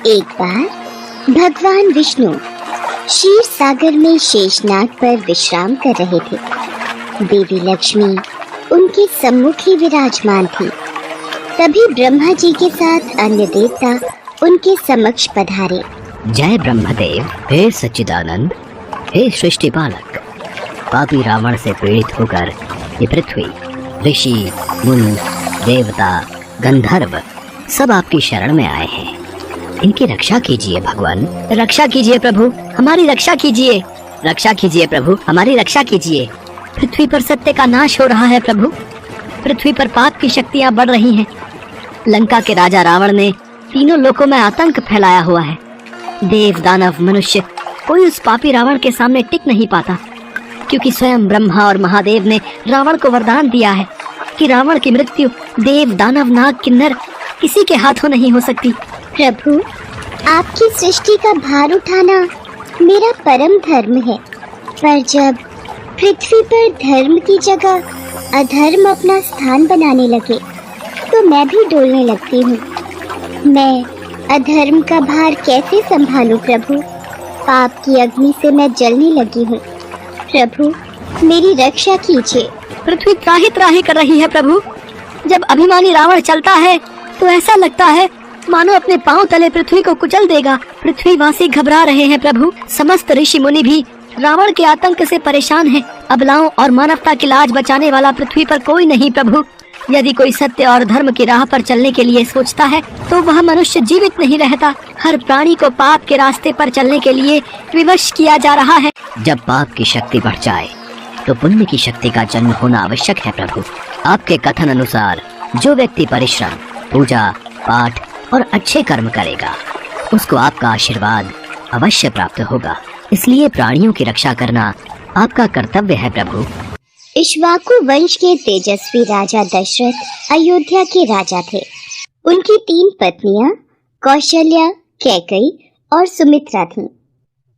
एक बार भगवान विष्णु क्षीर सागर में शेषनाग पर विश्राम कर रहे थे। देवी लक्ष्मी उनके सम्मुख ही विराजमान थी। तभी ब्रह्मा जी के साथ अन्य देवता उनके समक्ष पधारे। जय ब्रह्मदेव, हे सच्चिदानंद, हे सृष्टि पालक। पापी रावण से पीड़ित होकर ये पृथ्वी, ऋषि, मुनि, देवता, गंधर्व सब आपकी शरण में आए हैं। इनकी रक्षा कीजिए भगवान। रक्षा कीजिए प्रभु, हमारी रक्षा कीजिए। रक्षा कीजिए प्रभु, हमारी रक्षा कीजिए। पृथ्वी पर सत्य का नाश हो रहा है प्रभु। पृथ्वी पर पाप की शक्तियां बढ़ रही हैं। लंका के राजा रावण ने तीनों लोकों में आतंक फैलाया हुआ है। देव, दानव, मनुष्य कोई उस पापी रावण के सामने टिक नहीं पाता, क्योंकि स्वयं ब्रह्मा और महादेव ने रावण को वरदान दिया है कि रावण की मृत्यु देव, दानव, नाग, किन्नर किसी के हाथों नहीं हो सकती। प्रभु, आपकी सृष्टि का भार उठाना मेरा परम धर्म है, पर जब पृथ्वी पर धर्म की जगह अधर्म अपना स्थान बनाने लगे तो मैं भी डोलने लगती हूँ। मैं अधर्म का भार कैसे संभालूं प्रभु? पाप की अग्नि से मैं जलने लगी हूँ। प्रभु, मेरी रक्षा कीजिए। पृथ्वी त्राही त्राही कर रही है प्रभु। जब अभिमानी रावण चलता है तो ऐसा लगता है मानो अपने पांव तले पृथ्वी को कुचल देगा। पृथ्वीवासी घबरा रहे हैं प्रभु। समस्त ऋषि मुनि भी रावण के आतंक से परेशान हैं। अबलाओं और मानवता की लाज बचाने वाला पृथ्वी पर कोई नहीं प्रभु। यदि कोई सत्य और धर्म की राह पर चलने के लिए सोचता है तो वह मनुष्य जीवित नहीं रहता। हर प्राणी को पाप के रास्ते पर चलने के लिए विवश किया जा रहा है। जब पाप की शक्ति बढ़ जाए तो पुण्य की शक्ति का जन्म होना आवश्यक है प्रभु। आपके कथन अनुसार जो व्यक्ति परिश्रम, पूजा पाठ और अच्छे कर्म करेगा उसको आपका आशीर्वाद अवश्य प्राप्त होगा। इसलिए प्राणियों की रक्षा करना आपका कर्तव्य है प्रभु। इक्ष्वाकु वंश के तेजस्वी राजा दशरथ अयोध्या के राजा थे। उनकी 3 पत्नियां कौशल्या, कैकेयी और सुमित्रा थीं।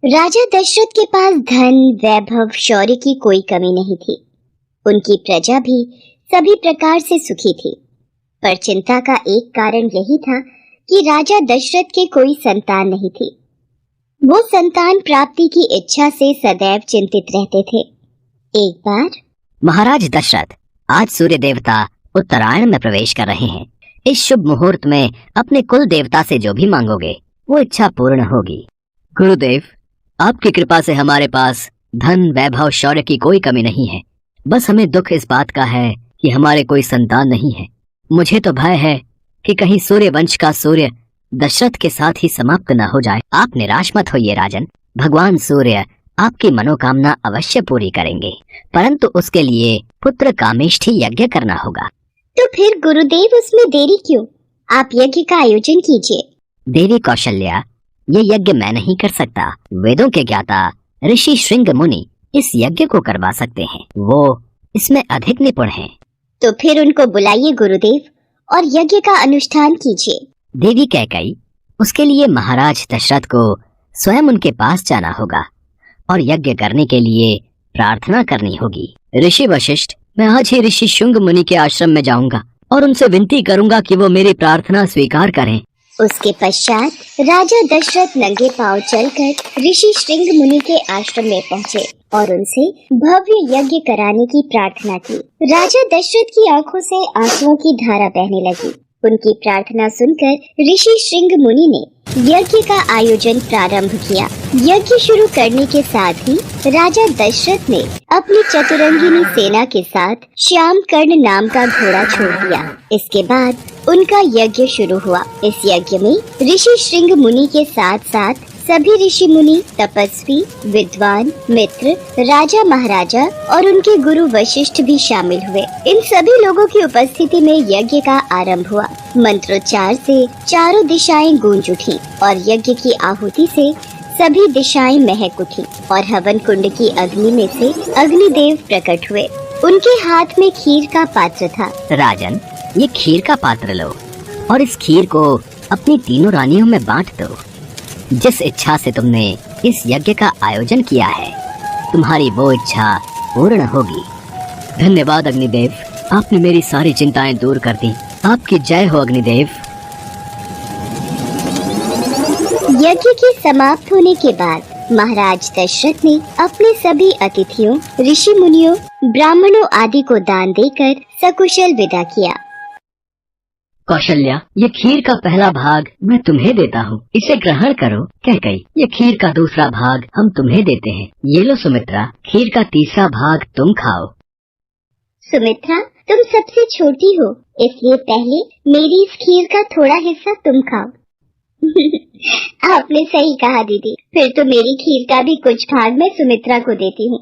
राजा दशरथ के पास धन, वैभव, शौर्य की कोई कमी नहीं थी। उनकी प्रजा भी सभी प्रकार से सुखी थी। पर चिंता का एक कारण यही था कि राजा दशरथ के कोई संतान नहीं थी। वो संतान प्राप्ति की इच्छा से सदैव चिंतित रहते थे। एक बार, महाराज दशरथ, आज सूर्य देवता उत्तरायण में प्रवेश कर रहे हैं। इस शुभ मुहूर्त में अपने कुल देवता से जो भी मांगोगे वो इच्छा पूर्ण होगी। गुरुदेव, आपकी कृपा से हमारे पास धन, वैभव, शौर्य की कोई कमी नहीं है। बस हमें दुख इस बात का है कि हमारे कोई संतान नहीं है। मुझे तो भय है कि कहीं सूर्य वंश का सूर्य दशरथ के साथ ही समाप्त न हो जाए। आप निराश मत होइए राजन। भगवान सूर्य आपकी मनोकामना अवश्य पूरी करेंगे, परंतु उसके लिए पुत्र कामेष्ठी यज्ञ करना होगा। तो फिर गुरुदेव उसमें देरी क्यों? आप यज्ञ का आयोजन कीजिए। देवी कौशल्या, ये यज्ञ मैं नहीं कर सकता। वेदों के ज्ञाता ऋषि श्रृंग मुनि इस यज्ञ को करवा सकते हैं। वो इसमें अधिक निपुण हैं। तो फिर उनको बुलाइए गुरुदेव और यज्ञ का अनुष्ठान कीजिए। देवी कैकेयी, उसके लिए महाराज दशरथ को स्वयं उनके पास जाना होगा और यज्ञ करने के लिए प्रार्थना करनी होगी। ऋषि वशिष्ठ, मैं आज ही ऋषि शुंग मुनि के आश्रम में जाऊंगा और उनसे विनती करूंगा कि वो मेरी प्रार्थना स्वीकार करें। उसके पश्चात राजा दशरथ नंगे पांव चलकर ऋषि श्रृंग मुनि के आश्रम में पहुँचे और उनसे भव्य यज्ञ कराने की प्रार्थना की। राजा दशरथ की आंखों से आंसुओं की धारा बहने लगी। उनकी प्रार्थना सुनकर ऋषि श्रृंग मुनि ने यज्ञ का आयोजन प्रारंभ किया। यज्ञ शुरू करने के साथ ही राजा दशरथ ने अपनी चतुरंगिनी सेना के साथ श्याम कर्ण नाम का घोड़ा छोड़ दिया। इसके बाद उनका यज्ञ शुरू हुआ। इस यज्ञ में ऋषि श्रृंग मुनि के साथ साथ सभी ऋषि मुनि, तपस्वी, विद्वान, मित्र, राजा महाराजा और उनके गुरु वशिष्ठ भी शामिल हुए। इन सभी लोगों की उपस्थिति में यज्ञ का आरंभ हुआ। मंत्रोच्चार से चारों दिशाएं गूंज उठी और यज्ञ की आहुति से सभी दिशाएं महक उठी और हवन कुंड की अग्नि में से अग्निदेव प्रकट हुए। उनके हाथ में खीर का पात्र था। राजन, ये खीर का पात्र लो और इस खीर को अपनी तीनों रानियों में बांट दो। जिस इच्छा से तुमने इस यज्ञ का आयोजन किया है, तुम्हारी वो इच्छा पूर्ण होगी। धन्यवाद अग्निदेव, आपने मेरी सारी चिंताएं दूर कर दी। आपकी जय हो अग्निदेव। यज्ञ के समाप्त होने के बाद महाराज दशरथ ने अपने सभी अतिथियों, ऋषि मुनियों, ब्राह्मणों आदि को दान देकर सकुशल विदा किया। कौशल्या, ये खीर का पहला भाग मैं तुम्हें देता हूँ, इसे ग्रहण करो। कैकेयी, ये खीर का दूसरा भाग हम तुम्हें देते हैं। ये लो सुमित्रा, खीर का तीसरा भाग तुम खाओ। सुमित्रा, तुम सबसे छोटी हो, इसलिए पहले मेरी इस खीर का थोड़ा हिस्सा तुम खाओ। आपने सही कहा दीदी, फिर तो मेरी खीर का भी कुछ भाग मैं सुमित्रा को देती हूँ।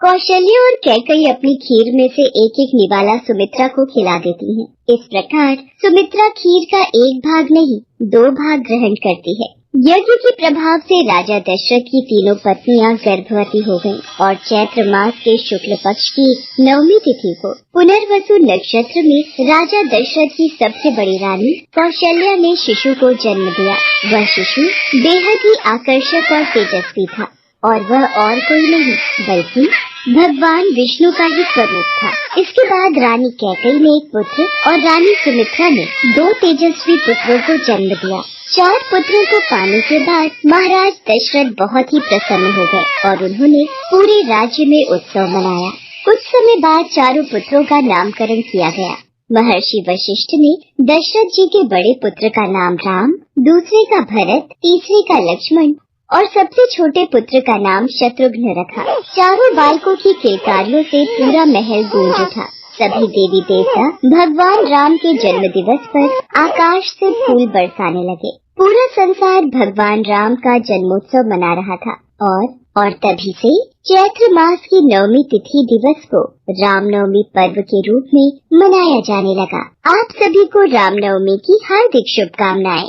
कौशल्या और कैकेयी अपनी खीर में से एक एक निवाला सुमित्रा को खिला देती हैं। इस प्रकार सुमित्रा खीर का एक भाग नहीं, 2 भाग ग्रहण करती है। यज्ञ के प्रभाव से राजा दशरथ की तीनों पत्नियां गर्भवती हो गईं और चैत्र मास के शुक्ल पक्ष की 9वीं तिथि को पुनर्वसु नक्षत्र में राजा दशरथ की सबसे बड़ी रानी कौशल्या ने शिशु को जन्म दिया। वह शिशु बेहद ही आकर्षक और तेजस्वी था और वह और कोई नहीं बल्कि भगवान विष्णु का ही स्वरूप था। इसके बाद रानी कैकेयी ने एक पुत्र और रानी सुमित्रा ने 2 तेजस्वी पुत्रों को जन्म दिया। 4 पुत्रों को पाने के बाद महाराज दशरथ बहुत ही प्रसन्न हो गए और उन्होंने पूरे राज्य में उत्सव मनाया। कुछ समय बाद चारों पुत्रों का नामकरण किया गया। महर्षि वशिष्ठ ने दशरथ जी के बड़े पुत्र का नाम राम, दूसरे का भरत, तीसरे का लक्ष्मण और सबसे छोटे पुत्र का नाम शत्रुघ्न रखा। चारों बालकों की किलकारियों से पूरा महल गूंज उठा। सभी देवी देवता भगवान राम के जन्म दिवस पर आकाश से फूल बरसाने लगे। पूरा संसार भगवान राम का जन्मोत्सव मना रहा था और तभी से चैत्र मास की 9वीं तिथि दिवस को रामनवमी पर्व के रूप में मनाया जाने लगा। आप सभी को रामनवमी की हार्दिक शुभकामनाएं।